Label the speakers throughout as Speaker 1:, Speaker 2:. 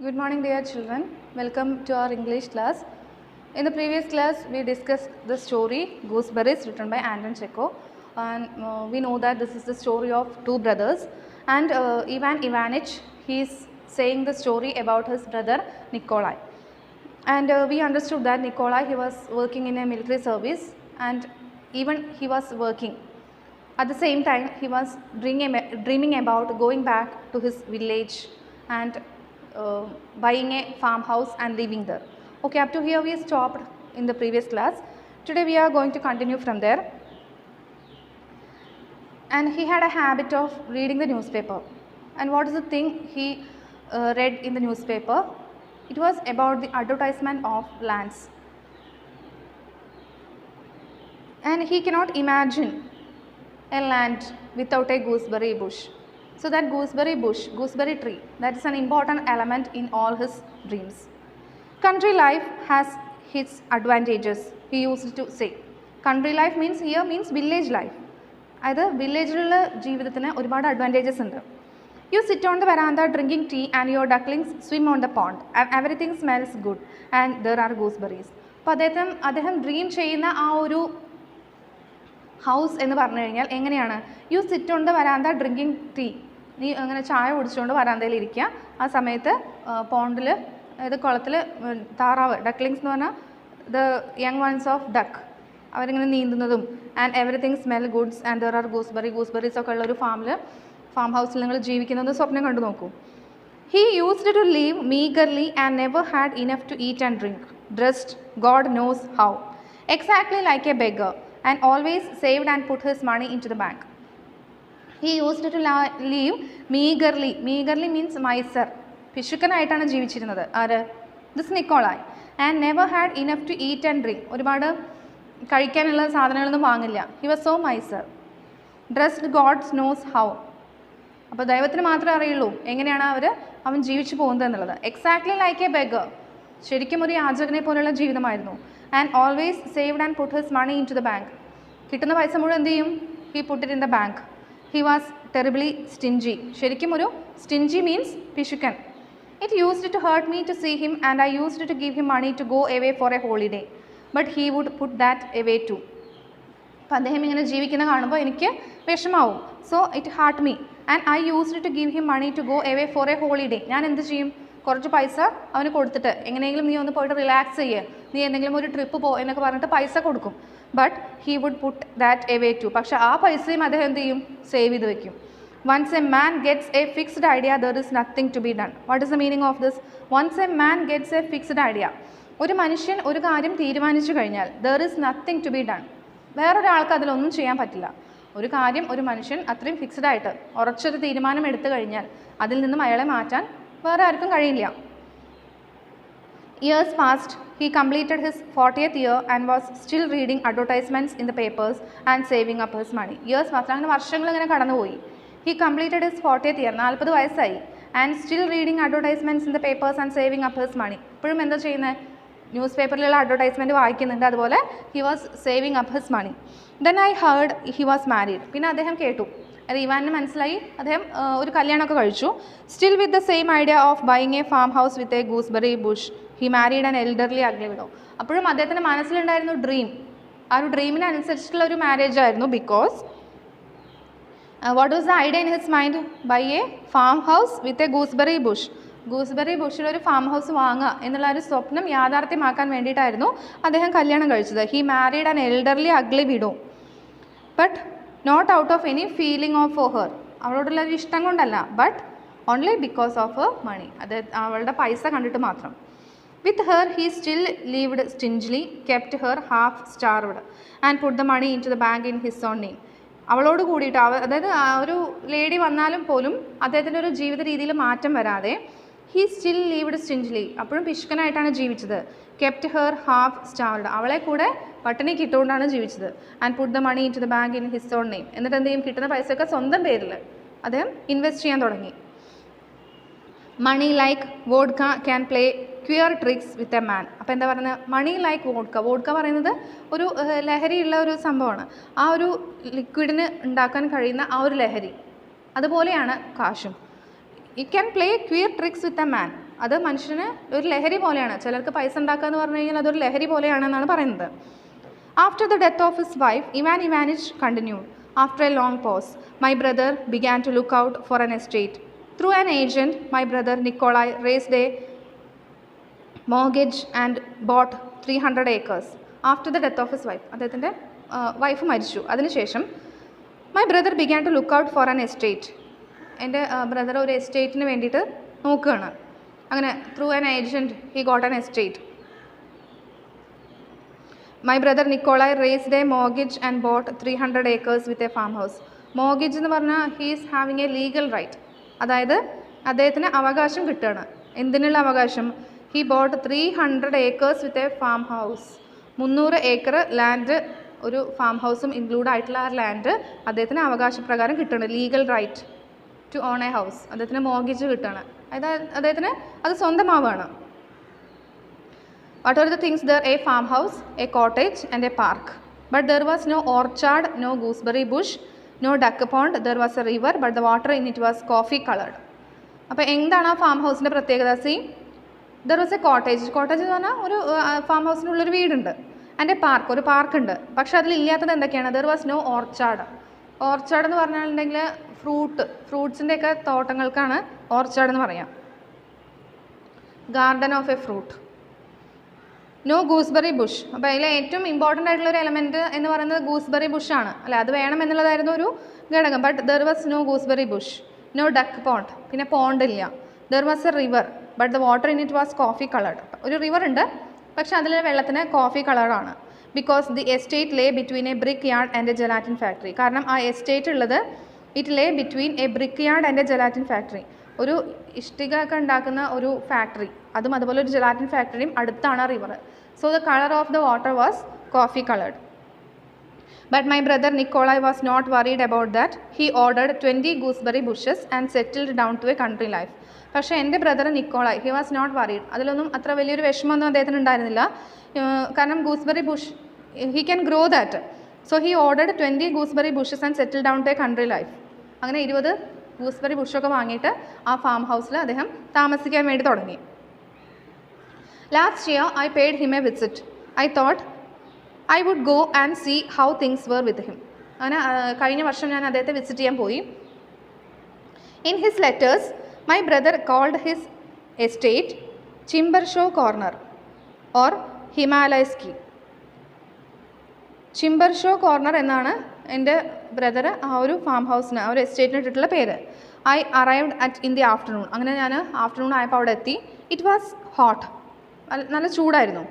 Speaker 1: Good morning, dear children. Welcome to our English class. In the previous class, we discussed the story Gooseberries written by Anton Chekhov, and we know that this is the story of two brothers. And Ivan Ivanich, he is saying the story about his brother Nikolai. And we understood that Nikolai, he was working in a military service, and even he was working. At the same time, he was dreaming about going back to his village and buying a farmhouse and living there. Okay, up to here we stopped in the previous class. Today we are going to continue from there. And he had a habit of reading the newspaper. And what is the thing he read in the newspaper? It was about the advertisement of lands. And he cannot imagine a land without a gooseberry bush. So that gooseberry bush, gooseberry tree, that is an important element in all his dreams. Country life has its advantages, he used to say. Country life means here means village life. Either വില്ലേജിലുള്ള ജീവിതത്തിന് ഒരുപാട് advantages ഉണ്ട്. You sit on the veranda drinking tea and your ducklings swim on the pond and everything smells good and there are gooseberries. അപ്പോൾ അദ്ദേഹം dream ചെയ്യുന്ന ആ ഒരു house എന്ന് പറഞ്ഞു കഴിഞ്ഞാൽ എങ്ങനെയാണ്? You sit on the veranda drinking tea. നീ അങ്ങനെ ചായ കുടിച്ചുകൊണ്ട് വരാന്തയിൽ ഇരിക്കുക. ആ സമയത്ത് പോണ്ടിൽ അതായത് കുളത്തിൽ താറാവ്, ഡക്ലിങ്സ് എന്ന് പറഞ്ഞാൽ the young ones of duck, അവരിങ്ങനെ നീന്തുന്നതും and everything smell goods and there are gooseberries ഒക്കെ ഉള്ള ഒരു ഫാം ഹൗസിൽ നിങ്ങൾ ജീവിക്കുന്നത് സ്വപ്നം കണ്ടു നോക്കൂ. He used to live meagrely and never had enough to eat and drink, dressed God knows how, exactly like a beggar, and always saved and put his money into the bank. He used to live meagerly. Meagerly means miser. പിശുക്കനായിട്ടാണ് ജീവിച്ചിരുന്നത്. ആര്? This Nikolai. And never had enough to eat and drink. ഒരുപാട് കഴിക്കാനുള്ള സാധനങ്ങളൊന്നും വാങ്ങില്ല. He was so miser. Dressed God's knows how. അപ്പോൾ ദൈവത്തിന് മാത്രമേ അറിയുള്ളൂ എങ്ങനെയാണ് അവൻ ജീവിച്ചു പോകുന്നത് എന്നുള്ളത്. Exactly like a beggar. ശരിക്കും ഒരു യാചകനെ പോലെയുള്ള ജീവിതമായിരുന്നു. And always saved and put his money into the bank. കിട്ടുന്ന പൈസ മുഴുവൻ എന്ത് ചെയ്യും? He put it in the bank. He was terribly stingy. ശരിക്കും ഒരു സ്റ്റിഞ്ചി മീൻസ് പിശുക്കൻ. It used to hurt me to see him and I used to give him money to go away for a holiday but he would put that away too. അപ്പോൾ അദ്ദേഹം ഇങ്ങനെ ജീവിക്കുന്ന കാണുമ്പോൾ എനിക്ക് വിഷമാവും. So it hurt me and I used to give him money to go away for a holiday. ഞാൻ എന്ത് ചെയ്യും? കുറച്ച് പൈസ അവന് കൊടുത്തിട്ട് എങ്ങനെയെങ്കിലും നീ ഒന്ന് പോയിട്ട് റിലാക്സ് ചെയ്യുക, നീ എന്തെങ്കിലും ഒരു ട്രിപ്പ് പോ എന്നൊക്കെ പറഞ്ഞിട്ട് പൈസ കൊടുക്കും. But he would put that away to. പക്ഷേ ആ പൈസയും അദ്ദേഹം എന്ത് ചെയ്യും? സേവ് ചെയ്ത് വെക്കും. Once a man gets a fixed idea there is nothing to be done. What is the meaning of this? Once a man gets a fixed idea. ഒരു മനുഷ്യൻ ഒരു കാര്യം തീരുമാനിച്ചു കഴിഞ്ഞാൽ there is nothing to be done. വേറൊരാൾക്ക് അതിലൊന്നും ചെയ്യാൻ പറ്റില്ല. ഒരു കാര്യം ഒരു മനുഷ്യൻ അത്രയും ഫിക്സ്ഡ് ആയിട്ട് ഉറച്ചൊരു തീരുമാനം എടുത്തു കഴിഞ്ഞാൽ അതിൽ നിന്നും അയാളെ മാറ്റാൻ വേറെ ആർക്കും കഴിയില്ല. Years passed. He completed his 40th year and was still reading advertisements in the papers and saving up his money. Years passed. അങ്ങനെ വർഷങ്ങൾ ഇങ്ങനെ കടന്നുപോയി. He completed his 40th year. 40 വയസ്സായി. And still reading advertisements in the papers and saving up his money. ഇപ്പോഴും എന്താ ചെയ്യുന്നത്? News പേപ്പറിലുള്ള advertisement വായിക്കുന്നുണ്ട്. അതുപോലെ he was saving up his money. Then I heard he was married. പിന്നെ അദ്ദേഹം കേട്ടു, അത് ഇവാനിന് മനസ്സിലായി, അദ്ദേഹം ഒരു കല്യാണമൊക്കെ കഴിച്ചു. Still with the same idea of buying A farm house with a gooseberry bush he married an elderly ugly widow. അപ്പോഴും അദ്ദേഹത്തിൻ്റെ മനസ്സിലുണ്ടായിരുന്നു ഡ്രീം. ആ ഒരു ഡ്രീമിനനുസരിച്ചിട്ടുള്ള ഒരു മാരേജ് ആയിരുന്നു. Because what was the idea in his mind? Buy a farm house with a gooseberry bush. Gooseberry ബുഷിലൊരു farm house വാങ്ങുക എന്നുള്ള ഒരു സ്വപ്നം യാഥാർത്ഥ്യമാക്കാൻ വേണ്ടിയിട്ടായിരുന്നു അദ്ദേഹം കല്യാണം കഴിച്ചത്. He married an elderly ugly widow but not out of any feeling of for her. അവളോടുള്ള ഒരു ഇഷ്ടം കൊണ്ടല്ല, but only because of her money. അത് അവളുടെ പൈസ കണ്ടിട്ട് മാത്രം. With her he still lived stingily, kept her half starved and put the money into the bank in his own name. അവളോട് കൂടിയിട്ട് അതായത് ആ ഒരു ലേഡി വന്നാലും പോലും അദ്ദേഹത്തിൻ്റെ ഒരു ജീവിത രീതിയിൽ മാറ്റം വരാതെ ഹീ സ്റ്റിൽ ലീവ്ഡ് സ്റ്റിഞ്ചിലി, അപ്പോഴും പിശുക്കനായിട്ടാണ് ജീവിച്ചത്. കെപ്റ്റ് ഹെർ ഹാഫ് സ്റ്റാർവ്ഡ്, അവളെ കൂടെ പട്ടിണി കിട്ടുകൊണ്ടാണ് ജീവിച്ചത്. And put the money into the bank in his own name. എന്നിട്ട് എന്ത് ചെയ്യും? കിട്ടുന്ന പൈസയൊക്കെ സ്വന്തം പേരിൽ അദ്ദേഹം ഇൻവെസ്റ്റ് ചെയ്യാൻ തുടങ്ങി. Money like vodka can play queer tricks with a man. അപ്പോൾ എന്താ പറയുന്നത്? മണി ലൈക്ക് വോഡ്ക. വോഡ്ക പറയുന്നത് ഒരു ലഹരിയുള്ള ഒരു സംഭവമാണ്. ആ ഒരു ലിക്വിഡിന് ഉണ്ടാക്കാൻ കഴിയുന്ന ആ ഒരു ലഹരി, അതുപോലെയാണ് കാശും. You can play queer tricks with a man. അത് മനുഷ്യന് ഒരു ലഹരി പോലെയാണ്. ചിലർക്ക് പൈസ ഉണ്ടാക്കുക എന്ന് പറഞ്ഞു കഴിഞ്ഞാൽ അതൊരു ലഹരി പോലെയാണെന്നാണ് പറയുന്നത്. After the death of his wife, Ivan Ivanich continued. After a long pause, my brother began to look out for an estate. Through an agent, my brother Nikolai raised a mortgage and bought 300 acres. After the death of his wife, അദ്ദേഹത്തിൻ്റെ wife മരിച്ചു. അതിനുശേഷം my brother began to look out for an estate. എൻ്റെ brother ഒരു എസ്റ്റേറ്റിന് വേണ്ടിയിട്ട് നോക്കുകയാണ്. അങ്ങനെ through an agent he got an estate. My brother Nikolai raised a mortgage and bought 300 acres with a farmhouse. Mortgage എന്ന് പറഞ്ഞാൽ he is having a legal right. അതായത് അദ്ദേഹത്തിന് അവകാശം കിട്ടുകയാണ്. എന്തിനുള്ള അവകാശം? He bought 300 acres with a farmhouse. 300 acre land, ഒരു farm ഹൗസും ഇൻക്ലൂഡ് ആയിട്ടുള്ള ആ ലാൻഡ് അദ്ദേഹത്തിന് അവകാശപ്രകാരം കിട്ടുകയാണ്. Legal right to own a house. അദ്ദേഹത്തിന് മോർഗേജ് കിട്ടുകയാണ്. അതായത് അദ്ദേഹത്തിന് അത് സ്വന്തമാവുകയാണ്. What are the things there? A farmhouse, a cottage and a park. But there was no orchard, no gooseberry bush, no duck pond. There was a river, but the water in it was coffee colored. അപ്പോൾ എന്താണ് ആ farm ഹൗസിൻ്റെ പ്രത്യേകത? C, there was A cottage. Cottage എന്ന് പറഞ്ഞാൽ ഒരു farm ഹൗസിനുള്ളൊരു വീടുണ്ട്. And A park, ഒരു പാർക്കുണ്ട്. പക്ഷേ അതിലില്ലാത്തത് എന്തൊക്കെയാണ്? There was no orchard. Orchard എന്ന് പറഞ്ഞിട്ടുണ്ടെങ്കിൽ ഫ്രൂട്ട്സിൻ്റെയൊക്കെ തോട്ടങ്ങൾക്കാണ് ഓർച്ചാർഡ് എന്ന് പറയാം. Garden of a fruit. No gooseberry bush. അപ്പോൾ അതിൽ ഏറ്റവും ഇമ്പോർട്ടൻ്റ് ആയിട്ടുള്ള ഒരു എലമെൻറ്റ് എന്ന് പറയുന്നത് ഗൂസ്ബെറി ബുഷാണ്. അല്ല, അത് വേണം എന്നുള്ളതായിരുന്നു ഒരു ഘടകം. But there was no gooseberry bush, no duck pond. പിന്നെ പോണ്ട് ഇല്ല. There was a river, but the water in it was coffee coloured. ഒരു റിവർ ഉണ്ട്, പക്ഷേ അതിലെ വെള്ളത്തിന് കോഫി കളറാണ്. Because the estate lay between a brick yard and a gelatin factory. കാരണം ആ എസ്റ്റേറ്റ് ഉള്ളത് it lay between a brick yard and a gelatin factory. ഒരു ഇഷ്ടിക ഒക്കെ ഉണ്ടാക്കുന്ന ഒരു ഫാക്ടറി, അതും അതുപോലെ ഒരു ജെലാറ്റിൻ ഫാക്ടറിയും അടുത്താണ് ആ river. So the color of the water was coffee colored. But my brother Nikolai was not worried about that. He ordered 20 gooseberry bushes and settled down to a country life. പക്ഷേ എൻ്റെ brother Nikolai, he was not worried. അതിലൊന്നും അത്ര വലിയൊരു വിഷമമൊന്നും അദ്ദേഹത്തിന് ഉണ്ടായിരുന്നില്ല. കാരണം gooseberry bush he can grow that. So he ordered 20 gooseberry bushes and settled down to a country life. അങ്ങനെ 20 ഗൂസ്ബെറി ബുഷൊക്കെ വാങ്ങിയിട്ട് ആ ഫാം ഹൗസിൽ അദ്ദേഹം താമസിക്കാൻ വേണ്ടി തുടങ്ങി. Last year, I paid him a visit. I thought I would go and see how things were with him. അങ്ങനെ കഴിഞ്ഞ വർഷം ഞാൻ അദ്ദേഹത്തെ വിസിറ്റ് ചെയ്യാൻ പോയി. In his letters, my brother called his estate Chimbershaw Corner or Himalayski. Chimbershaw Corner എന്നാണ് എൻ്റെ brother ആ ഒരു ഫാം ഹൗസിന്, ആ ഒരു എസ്റ്റേറ്റിന് ഇട്ടിട്ടുള്ള പേര്. I arrived in the afternoon. അങ്ങനെ ഞാൻ ആഫ്റ്റർനൂൺ ആയപ്പോൾ അവിടെ എത്തി. It was hot. നല്ല ചൂടായിരുന്നു.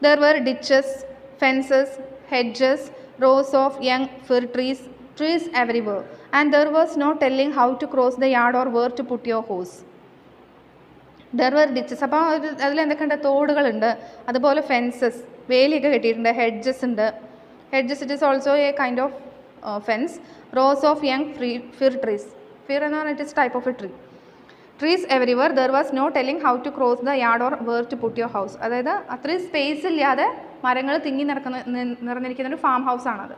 Speaker 1: There were ditches, fences, hedges, rows of young fir trees everywhere, and there was no telling how to cross the yard or where to put your horse. There were ditches, അപ്പോൾ അതിലെന്തൊക്കെയുണ്ട്? തോടുകളുണ്ട്, അതുപോലെ fences, വേലിയൊക്കെ കെട്ടിയിട്ടുണ്ട്. Hedges ഉണ്ട്. Hedges it is also a kind of fence. Rows of young fir trees. Fir എന്ന് പറഞ്ഞാൽ it is type of a tree. Trees everywhere. There was no telling how to cross the yard or where to put your house. അതായത് അത്രയും space ഇല്ലാതെ മരങ്ങൾ തിങ്ങി നിറഞ്ഞിരിക്കുന്ന ഒരു farm house ആണത്.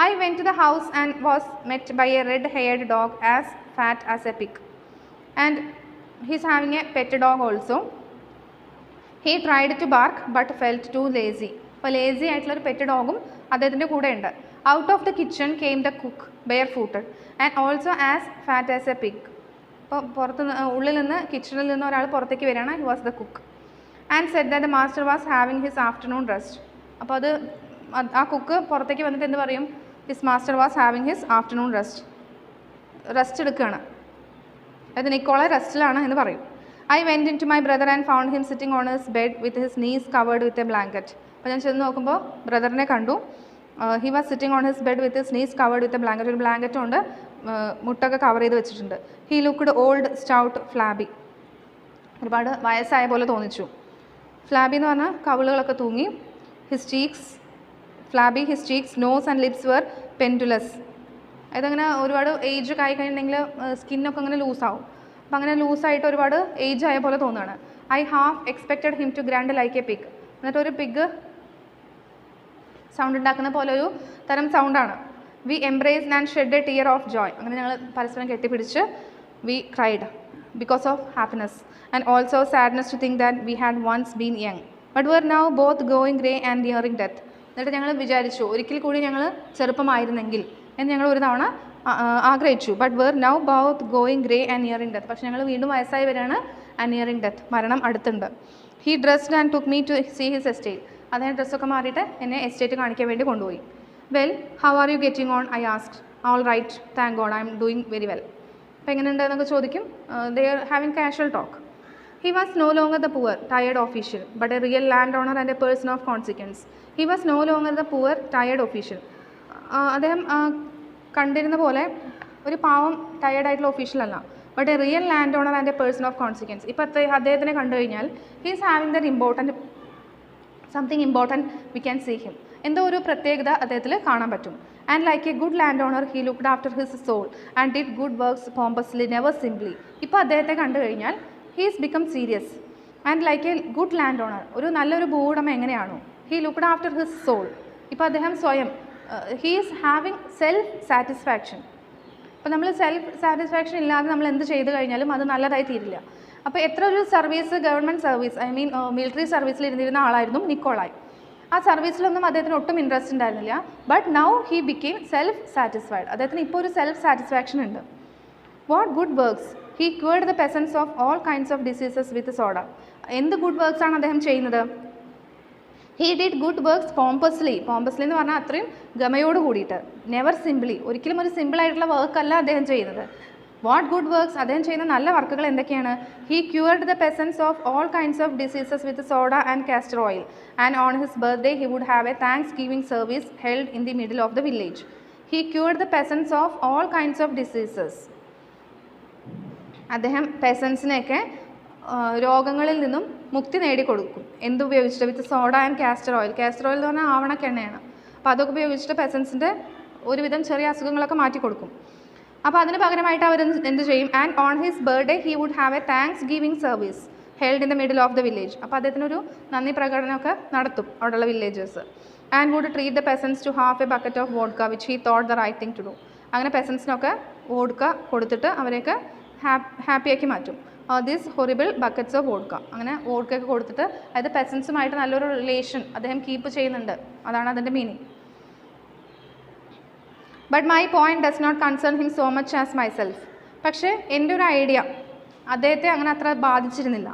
Speaker 1: I went to the house and was met by a red haired dog as fat as a pig, and he's having a pet dog also. He tried to bark but felt too lazy. അപ്പോൾ lazy ആയിട്ടുള്ളൊരു pet ഡോഗും അദ്ദേഹത്തിൻ്റെ കൂടെ ഉണ്ട്. Out of the kitchen came the cook bare footed and also as fat as a pig. അപ്പോൾ ഉള്ളിൽ നിന്ന്, കിച്ചണിൽ നിന്ന് ഒരാൾ പുറത്തേക്ക് വരികയാണ്. He was the cook and said that the master was having his afternoon rest. അപ്പോൾ ആ കുക്ക് പുറത്തേക്ക് വന്നിട്ട് എന്ത് പറയും? His master was having his afternoon rest എടുക്കുകയാണ്. അതായത് നിക്കോളായി റെസ്റ്റിലാണ് എന്ന് പറയും. I went in to my brother and found him sitting on his bed with his knees covered with a blanket. അപ്പോൾ ഞാൻ ചെന്ന് നോക്കുമ്പോൾ ബ്രദറിനെ കണ്ടു. He was sitting on his bed with his knees covered with a blanket. ഒരു blanket കൊണ്ട് മുട്ടൊക്കെ cover ചെയ്ത് വെച്ചിട്ടുണ്ട്. He looked old stout flabby. ഒരുപാട് വയസ്സായ പോലെ തോന്നിച്ചു. ഫ്ലാബി എന്ന് പറഞ്ഞാൽ കവിളുകളൊക്കെ തൂങ്ങി. His cheeks flabby, his cheeks, nose and lips were pendulous. അതങ്ങനെ ഒരുപാട് ഏജ് ആയി കഴിഞ്ഞിട്ടുണ്ടെങ്കിൽ സ്കിന്നൊക്കെ അങ്ങനെ ലൂസാവും. അപ്പം അങ്ങനെ ലൂസായിട്ട് ഒരുപാട് ഏജ് ആയ പോലെ തോന്നുകയാണ്. I half expected him to grunt like a pig. എന്നിട്ടൊരു പിഗ് സൗണ്ട് ഉണ്ടാക്കുന്ന പോലെ ഒരു തരം സൗണ്ടാണ്. We embraced and shed a tear of joy. അങ്ങനെ ഞങ്ങൾ പരസ്പരം കെട്ടിപ്പിടിച്ച് we cried. because of happiness, and also sadness to think that we had once been young, but were now both growing grey and nearing death. എന്നിട്ട് ഞങ്ങൾ വിചാരിച്ചു ഒരിക്കൽ കൂടി ഞങ്ങൾ ചെറുപ്പമായിരുന്നെങ്കിൽ എന്ന് ഞങ്ങൾ ഒരു തവണ ആഗ്രഹിച്ചു. But we're now both going grey and nearing death. പക്ഷേ ഞങ്ങൾ വീണ്ടും വയസ്സായി വരികയാണ്, ആൻഡ് നിയറിംഗ് ഡെത്ത്, മരണം അടുത്തുണ്ട്. He dressed and took me to see his estate. അദ്ദേഹം ഡ്രസ്സൊക്കെ മാറിയിട്ട് എന്നെ എസ്റ്റേറ്റ് കാണിക്കാൻ വേണ്ടി കൊണ്ടുപോയി. Well, how are you getting on, I asked. All right, thank God, I'm doing very well. അപ്പോൾ എങ്ങനെയുണ്ട് എന്നൊക്കെ ചോദിക്കും. They are having casual talk. He was no longer the poor, tired official, but a real landowner and a person of consequence. He was no longer the poor, tired official. അദ്ദേഹം കണ്ടിരുന്ന പോലെ ഒരു പാവം ടയേർഡായിട്ടുള്ള ഒഫീഷ്യൽ അല്ല, but a real land owner and a person of consequence. ഇപ്പോൾ അദ്ദേഹത്തിനെ കണ്ടു കഴിഞ്ഞാൽ he is having that important something important we can see him. എന്തോ ഒരു പ്രത്യേകത അദ്ദേഹത്തിൽ കാണാൻ പറ്റും. And like a good land owner he looked after his soul and did good works pompously, never simply. ഇപ്പോൾ അദ്ദേഹത്തെ കണ്ടു കഴിഞ്ഞാൽ he is become serious. And like a good land owner, ഒരു നല്ലൊരു ഭൂവുടമ എങ്ങനെയാണോ, he looked after his soul. ഇപ്പോൾ അദ്ദേഹം സ്വയം he is having self satisfaction. അപ്പോൾ നമ്മൾ സെൽഫ് സാറ്റിസ്ഫാക്ഷൻ ഇല്ലാതെ നമ്മൾ എന്ത് ചെയ്ത് കഴിഞ്ഞാലും അത് നല്ലതായി തീരില്ല. അപ്പോൾ എത്ര ഒരു service, government service, I mean military സർവീസിൽ ഇരുന്നിരുന്ന ആളായിരുന്നു നിക്കോളായി. ആ സർവീസിലൊന്നും അദ്ദേഹത്തിന് ഒട്ടും ഇൻട്രസ്റ്റ് ഉണ്ടായിരുന്നില്ല. But now he became self satisfied. അദ്ദേഹത്തിന് ഇപ്പോൾ ഒരു സെൽഫ് സാറ്റിസ്ഫാക്ഷൻ ഉണ്ട്. What good works, he cured the peasants of all kinds of diseases with soda. എന്ത് ഗുഡ് വർക്ക്സ് ആണ് അദ്ദേഹം ചെയ്യുന്നത്? He did good works pompously. Pompously എന്ന് പറഞ്ഞാൽ അത്രയും ഗമയോട് കൂടിയിട്ട്, നെവർ സിംപ്ലി, ഒരിക്കലും ഒരു സിമ്പിളായിട്ടുള്ള വർക്കല്ല അദ്ദേഹം ചെയ്യുന്നത്. വാട്ട് ഗുഡ് വർക്ക്സ്, അദ്ദേഹം ചെയ്യുന്ന നല്ല വർക്കുകൾ എന്തൊക്കെയാണ്? He cured the peasants of all kinds of diseases with soda and castor oil, and on his birthday he would have a thanksgiving service held in the middle of the village. He cured the peasants of all kinds of diseases. അദ്ദേഹം പെസൻസിനെയൊക്കെ രോഗങ്ങളിൽ നിന്നും മുക്തി നേടിക്കൊടുക്കും. എന്തുപയോഗിച്ചിട്ട്? With soda and castor oil. Castor oil എന്ന് പറഞ്ഞാൽ ആവണക്കെണ്ണയാണ്. അപ്പോൾ അതൊക്കെ ഉപയോഗിച്ചിട്ട് പെസൻസിൻ്റെ ഒരുവിധം ചെറിയ അസുഖങ്ങളൊക്കെ മാറ്റിക്കൊടുക്കും. അപ്പോൾ അതിന് പകരമായിട്ട് അവർ എന്ത് ചെയ്യും? And on his birthday he would have a thanksgiving service held in the middle of the village. അപ്പോൾ അദ്ദേഹത്തിനൊരു നന്ദി പ്രകടനമൊക്കെ നടത്തും അവിടെയുള്ള villagers. And would treat the peasants to half a bucket of vodka which he thought the right thing to do. അങ്ങനെ പെസൻസിനൊക്കെ vodka കൊടുത്തിട്ട് അവരെയൊക്കെ ഹാപ്പിയാക്കി മാറ്റും. These horrible buckets of vodka. അങ്ങനെ വോഡ്ക്കൊക്കെ കൊടുത്തിട്ട് അതായത് പെസൻസുമായിട്ട് നല്ലൊരു റിലേഷൻ അദ്ദേഹം കീപ്പ് ചെയ്യുന്നുണ്ട്. അതാണ് അതിൻ്റെ meaning. But my point does not concern him so much as myself. പക്ഷേ എൻ്റെ ഒരു ഐഡിയ അദ്ദേഹത്തെ അങ്ങനെ അത്ര ബാധിച്ചിരുന്നില്ല.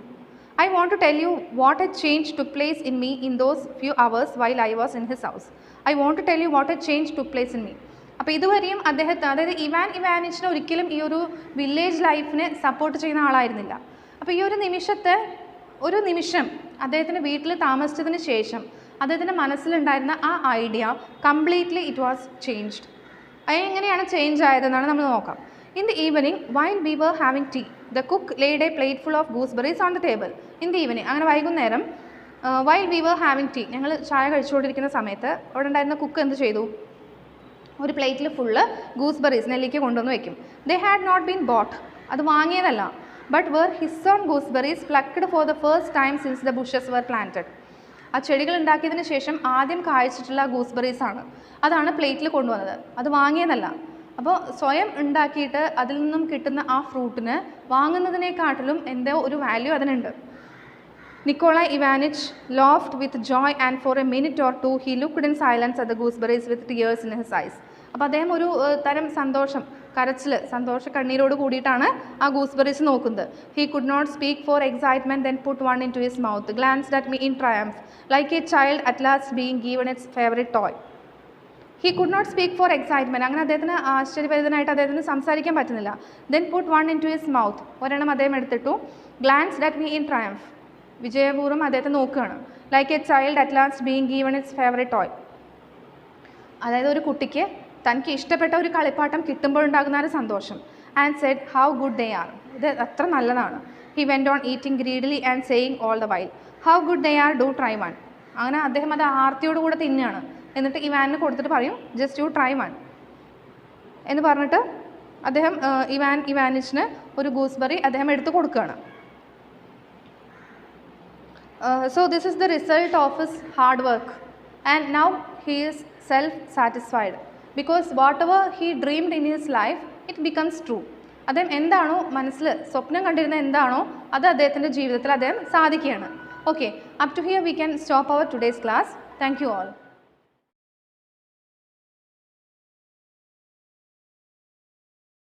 Speaker 1: I want to tell you what a change took place in me in those few hours while I was in his house. I want to tell you what a change took place in me. അപ്പോൾ ഇതുവരെയും അദ്ദേഹത്തെ, അതായത് ഇവാനിച്ചിനെ ഒരിക്കലും ഈ ഒരു village ലൈഫിനെ support ചെയ്യുന്ന ആളായിരുന്നില്ല. അപ്പോൾ ഈ ഒരു നിമിഷം അദ്ദേഹത്തിൻ്റെ വീട്ടിൽ താമസിച്ചതിന് ശേഷം അദ്ദേഹത്തിൻ്റെ മനസ്സിലുണ്ടായിരുന്ന ആ idea completely it was changed. എങ്ങനെയാണ് ചേഞ്ച് ആയതെന്നാണ് നമ്മൾ നോക്കാം. In the evening while we were having tea the cook laid a plate full of gooseberries on the table. In the evening, അങ്ങനെ വൈകുന്നേരം while we were having tea, ഞങ്ങൾ ചായ കഴിച്ചുകൊണ്ടിരിക്കുന്ന സമയത്ത് അവിടെ ഉണ്ടായിരുന്ന കുക്ക് എന്ത് ചെയ്തു? ഒരു പ്ലേറ്റിൽ ഫുള്ള് ഗൂസ്ബെറീസ്, നെല്ലിക്ക കൊണ്ടുവന്ന് വെക്കും. They had not been bought, അത് വാങ്ങിയതല്ല. But were his own gooseberries plucked for the first time since the bushes were planted. ആ ചെടികൾ ഉണ്ടാക്കിയതിന് ശേഷം ആദ്യം കായ്ച്ചിട്ടുള്ള ഗൂസ്ബെറീസ് ആണ്, അതാണ് പ്ലേറ്റിൽ കൊണ്ടുവന്നത്, അത് വാങ്ങിയതല്ല. അപ്പോൾ സ്വയം ഉണ്ടാക്കിയിട്ട് അതിൽ നിന്നും കിട്ടുന്ന ആ ഫ്രൂട്ടിന് വാങ്ങുന്നതിനെക്കാട്ടിലും എന്തോ ഒരു വാല്യൂ അതിനുണ്ട്. Nikolai Ivanich laughed with joy and for a minute or two he looked in silence at the gooseberries with tears in his eyes. അപ്പോൾ അദ്ദേഹം ഒരു തരം സന്തോഷ കണ്ണീരോട് കൂടിയിട്ടാണ് ആ ഗൂസ്ബെറീസ് നോക്കുന്നത്. He could not speak for excitement, then put one into his mouth, glanced at me in triumph, like a child at last being given its favorite toy. He could not speak for excitement. അങ്ങനെ അദ്ദേഹത്തിന് ആശ്ചര്യഭരിതനായിട്ട് അദ്ദേഹത്തിന് സംസാരിക്കാൻ പറ്റുന്നില്ല. Then put one into his mouth, ഒരെണ്ണം അദ്ദേഹം എടുത്തിട്ടു. Glanced at me in triumph, വിജയപൂർവ്വം അദ്ദേഹത്തെ നോക്കുകയാണ്. Like A child at last being given it's favourite toy. അതായത് ഒരു കുട്ടിക്ക് തനിക്ക് ഇഷ്ടപ്പെട്ട ഒരു കളിപ്പാട്ടം കിട്ടുമ്പോഴുണ്ടാകുന്ന ഒരു സന്തോഷം. And said how good they are, ഇത് അത്ര നല്ലതാണ്. He went on eating greedily and saying all the while how good they are, do try one. അങ്ങനെ അദ്ദേഹം അത് ആർത്തിയോട് കൂടെ തിന്നുകയാണ്. എന്നിട്ട് ഇവാനിന് കൊടുത്തിട്ട് പറയും ജസ്റ്റ് യു ട്രൈ വൺ എന്ന് പറഞ്ഞിട്ട് അദ്ദേഹം ഇവാനിച്ചിന് ഒരു ഗൂസ്ബെറി അദ്ദേഹം എടുത്ത് കൊടുക്കുകയാണ്. So this is the result of his hard work, and now he is self-satisfied because whatever he dreamed in his life it becomes true. അദ്ദേഹം എന്താണോ മനസ്സിൽ സ്വപ്നം കണ്ടിരുന്ന എന്താണോ അത് അദ്ദേഹത്തിൻ്റെ ജീവിതത്തിൽ അദ്ദേഹം സാധിക്കുകയാണ്. Okay, up to here we can stop our today's class. Thank you all.